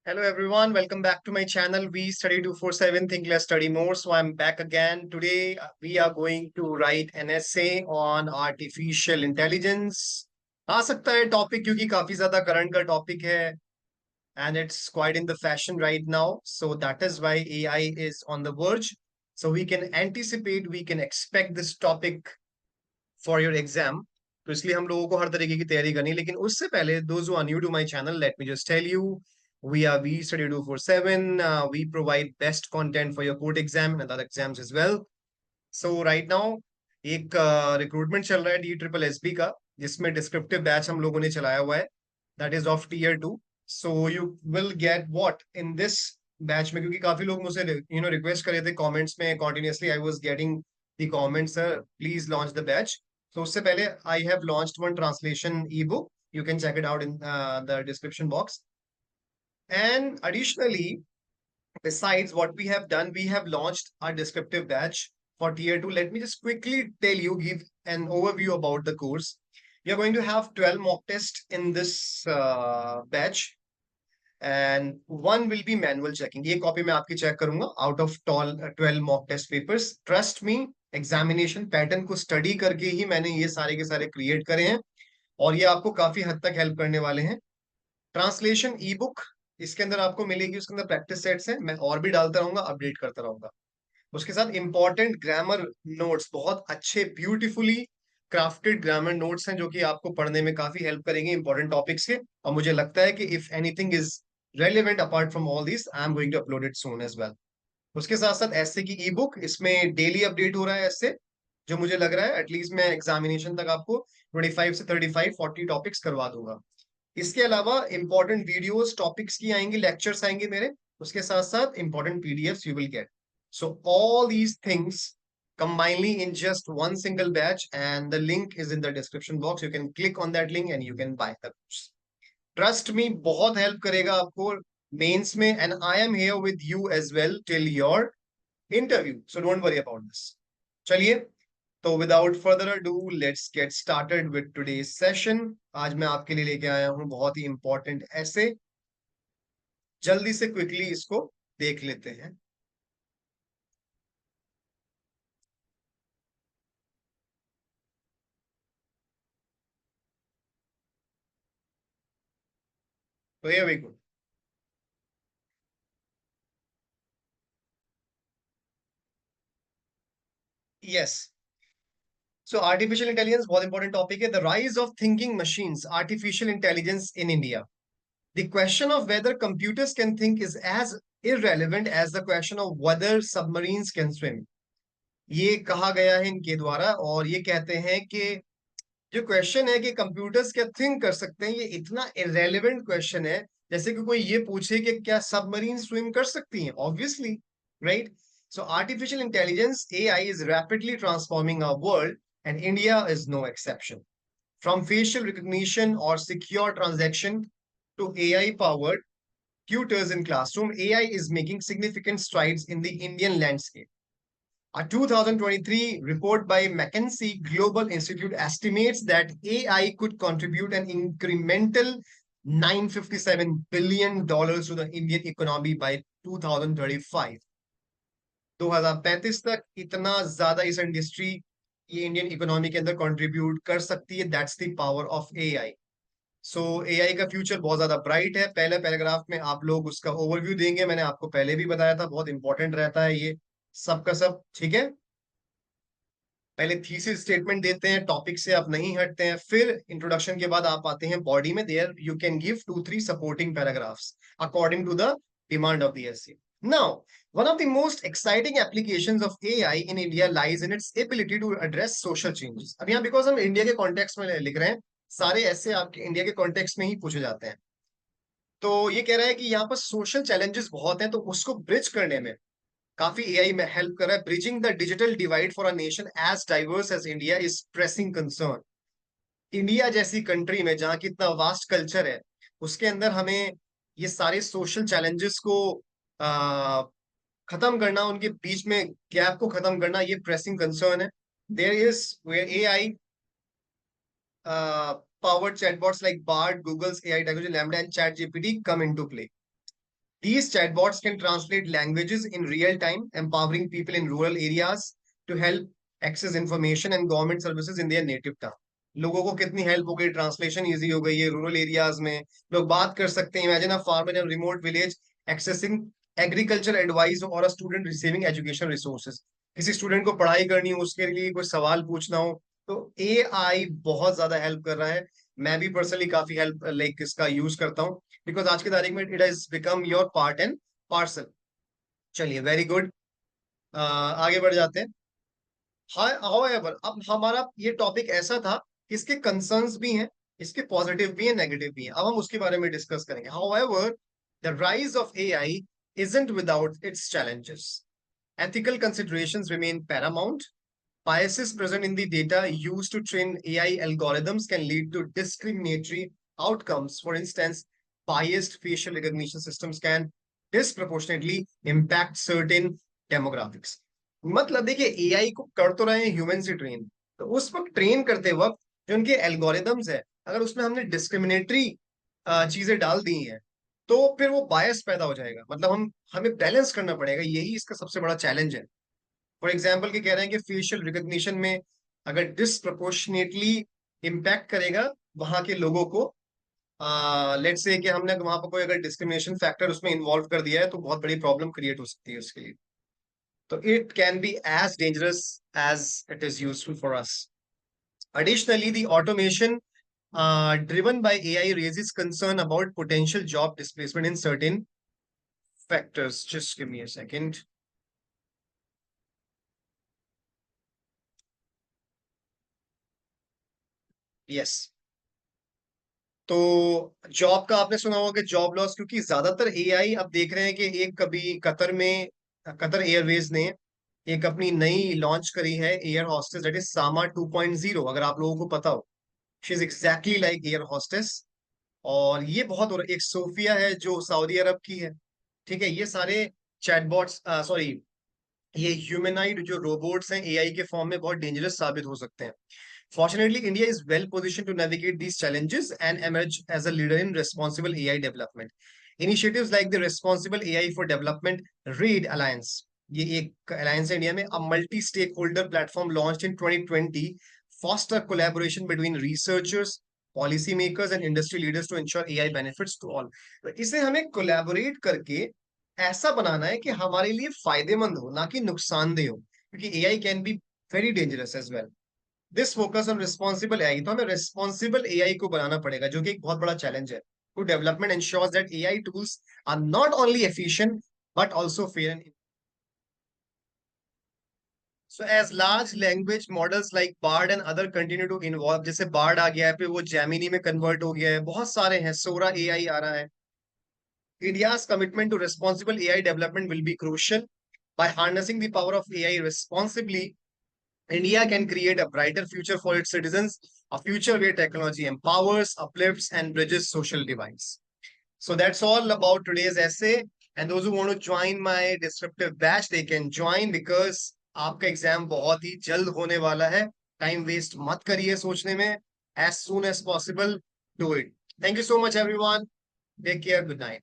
Hello everyone, welcome back to my channel. We study 247 Think Less Study More. So I'm back again. Today we are going to write an essay on artificial intelligence. आ सकता है topic क्योंकि काफी ज्यादा current का topic है and it's quite in the fashion right now. So that is why AI is on the verge. So we can anticipate, we can expect this topic for your exam. तो इसलिए हम लोगों को हर तरीके की तैयारी करनी है लेकिन उससे पहले those who are new to my channel, let me just tell you, we are V Study 247. We provide best content for your court exam and other exams as well. So right now एक recruitment चल रहा है DSSB का, जिसमें descriptive batch हम लोगों ने चलाया हुआ है. That is of Tier 2. So you will get what in this batch में, क्योंकि काफी लोग मुझसे रिक्वेस्ट कर रहे थे कमेंट्स में continuously. I was getting the comments, sir please launch the batch. तो उससे पहले I have launched one translation E book. You can check it out in the description box. And additionally, besides what we have done, we have launched our descriptive batch for Tier 2. Let me just quickly tell you, give an overview about the course. You're going to have 12 mock tests in this batch, and one will be manual checking. ये copy मैं आपकी check करूंगा out of 12 mock test papers. Trust me, examination pattern को study करके ही मैंने ये सारे के सारे क्रिएट करे हैं और ये आपको काफी हद तक हेल्प करने वाले हैं. ट्रांसलेशन ई बुक इसके अंदर आपको मिलेगी, उसके अंदर प्रैक्टिस सेट्स हैं, मैं और भी डालता रहूंगा, अपडेट करता रहूंगा. उसके साथ इंपॉर्टेंट ग्रामर नोट्स, बहुत अच्छे ब्यूटीफुली क्राफ्टेड ग्रामर नोट्स हैं जो कि आपको पढ़ने में काफी हेल्प करेंगे इंपॉर्टेंट टॉपिक्स के. और मुझे लगता है कि if anything is relevant apart from all this, I am going to upload it soon as well. उसके साथ साथ ऐसे की ई बुक, इसमें डेली अपडेट हो रहा है ऐसे, जो मुझे लग रहा है एटलीस्ट मैं एग्जामिनेशन तक आपको 25 से 35 40 टॉपिक्स करवा दूंगा. इसके अलावा इंपॉर्टेंट वीडियोस टॉपिक्स की आएंगी, लेक्चर्स आएंगे मेरे. उसके साथ साथ important PDFs you will get. So all these things combinedly in just one single batch, and the link is in the description box. You can click on that link and you can buy the course. Trust me, बहुत help करेगा आपको mains में, and I am here with you as well till your interview. So don't worry about this. चलिए, तो without further ado let's get started with today's session. आज मैं आपके लिए लेके आया हूं बहुत ही इंपॉर्टेंट ऐसे. जल्दी से क्विकली इसको देख लेते हैं. तो here we go. Yes. So artificial intelligence बहुत important topic है. The rise of thinking machines, artificial intelligence in India. The question of whether computers can think is as irrelevant as the question of whether submarines can swim. ये कहा गया है इनके द्वारा, और ये कहते हैं कि जो क्वेश्चन है कि कंप्यूटर्स क्या थिंक कर सकते हैं, ये इतना इरेलीवेंट क्वेश्चन है जैसे कि कोई ये पूछे कि क्या सबमरीन स्विम कर सकती हैं. Obviously, right. So artificial intelligence, AI, is rapidly transforming our world, and India is no exception. From facial recognition or secure transaction to AI-powered tutors in classroom, AI is making significant strides in the Indian landscape. A 2023 report by McKinsey Global Institute estimates that AI could contribute an incremental $957 billion to the Indian economy by 2035. 2035 तक इतना ज्यादा इस industry ये Indian economy के अंदर contribute कर सकती है. That's the power of AI. So AI का फ्यूचर बहुत ज्यादा ब्राइट है. पहले पैराग्राफ में आप लोग उसका ओवरव्यू देंगे, मैंने आपको पहले भी बताया था, बहुत इंपॉर्टेंट रहता है ये सबका सब. ठीक है, पहले थीसिस स्टेटमेंट देते हैं, टॉपिक से आप नहीं हटते हैं, फिर इंट्रोडक्शन के बाद आप आते हैं बॉडी में. There you can give 2-3 supporting paragraphs according to the demand of the essay. Now, one of the most exciting applications of AI in India lies in its ability to address social changes. अब यहाँ because हम India के context में लिख रहे हैं, सारे ऐसे आपके इंडिया के कॉन्टेक्स्ट में ही पूछे जाते हैं. तो ये कह रहा है कि यहाँ पर सोशल चैलेंजेस बहुत हैं, तो उसको ब्रिज करने में काफी एआई में हेल्प कर रहा है. Bridging the digital divide for a nation as diverse as India is pressing concern. India जैसी कंट्री में जहाँ की इतना वास्ट कल्चर है, उसके अंदर हमें ये सारे सोशल चैलेंजेस को खत्म करना, उनके बीच में गैप को खत्म करना, ये प्रेसिंग कंसर्न है. There is where AI powered chatbots like Bard, Google's AI technology, Lambda, and ChatGPT come into play. These chatbots can translate languages in real time, empowering people in rural areas to help access information and government services in their native tongue. लोगों को कितनी help हो गई, translation easy हो गई है, rural areas में लोग बात कर सकते हैं. Imagine a farmer in remote village accessing agriculture advice और a student receiving education resources. किसी स्टूडेंट को पढ़ाई करनी हो, उसके लिए कोई सवाल पूछना हो, तो एआई बहुत ज्यादा हेल्प कर रहा है. मैं भी पर्सनली काफी हेल्प लाइक इसका यूज करता हूँ, बिकॉज आज की तारीख में it has become your part and parcel. चलिए, वेरी गुड. आगे बढ़ जाते हैं. हाउएवर, अब हमारा ये टॉपिक ऐसा था कि इसके कंसर्न्स भी हैं, इसके पॉजिटिव भी हैं, नेगेटिव भी हैं. अब हम उसके बारे में डिस्कस करेंगे. However, the rise of AI isn't without its challenges. Ethical considerations remain paramount. Biases present in the data used to train AI algorithms can lead to discriminatory outcomes. For instance, biased facial recognition systems can disproportionately impact certain demographics. मतलब देखिए, AI को कर तो रहे हैं human से train, तो उस वक्त ट्रेन करते वक्त जो उनके एल्गोरिदम्स है, अगर उसमें हमने डिस्क्रिमिनेटरी चीजें डाल दी हैं, तो फिर वो बायस पैदा हो जाएगा. मतलब हमें बैलेंस करना पड़ेगा, यही इसका सबसे बड़ा चैलेंज है. फॉर एग्जाम्पल की कह रहे हैं कि फेशियल रिकग्निशन में अगर डिसप्रोपोर्शनेटली इम्पैक्ट करेगा वहां के लोगों को, लेट्स से कि हमने वहां पर कोई अगर डिस्क्रिमिनेशन फैक्टर उसमें इन्वॉल्व कर दिया है, तो बहुत बड़ी प्रॉब्लम क्रिएट हो सकती है उसके लिए. तो it can be as dangerous as it is useful for us. Additionally, the automation driven by AI raises concern about potential job displacement in certain factors. Just give me a second. Yes. तो job का आपने सुना होगा कि job loss, क्योंकि ज्यादातर AI अब देख रहे हैं कि एक कभी कतर एयरवेज ने एक अपनी नई लॉन्च करी है एयर हॉस्टेस, दैट इज सामा 2.0. अगर आप लोगों को पता हो, she is exactly like air hostess. और ये बहुत हो रहा है. एक सोफिया है जो सऊदी अरब की है. ठीक है, ये सारे चैटबॉट्स, सॉरी, ये ह्यूमनाइड जो रोबोट्स हैं एआई के फॉर्म में बहुत डेंजरस साबित हो सकते हैं. Fortunately, India is well positioned to navigate these challenges and emerge as a leader in responsible AI development. Initiatives like the Responsible AI for Development RAID Alliance, ये एक alliance है इंडिया में, a multi-stakeholder platform launched in 2020, foster collaboration between researchers, policymakers and industry leaders to ensure AI benefits to all. तो इसे हमें collaborate करके ऐसा बनाना है कि हमारे लिए फायदेमंद हो, ना कि नुकसानदेह हो, क्योंकि AI can be very dangerous as well. This focus on responsible AI, तो हमें रिस्पॉन्सिबल एआई को बनाना पड़ेगा, जो कि एक बहुत बड़ा चैलेंज है. To development ensures that AI tools are not only efficient but also fair and. So as large language models like Bard and other continue to evolve, जैसे Bard आ गया है, फिर वो Gemini में कन्वर्ट हो गया है, बहुत सारे हैं, Sora AI आ रहा है. India's commitment to responsible AI development will be crucial. By harnessing the power of AI responsibly, India can create a brighter future for its citizens, a future where technology empowers, uplifts, and bridges social divides. So that's all about today's essay. And those who want to join my descriptive batch, they can join, because आपका exam बहुत ही जल्द होने वाला है. Time waste मत करिए सोचने में. As soon as possible, do it. Thank you so much, everyone. Take care. Good night.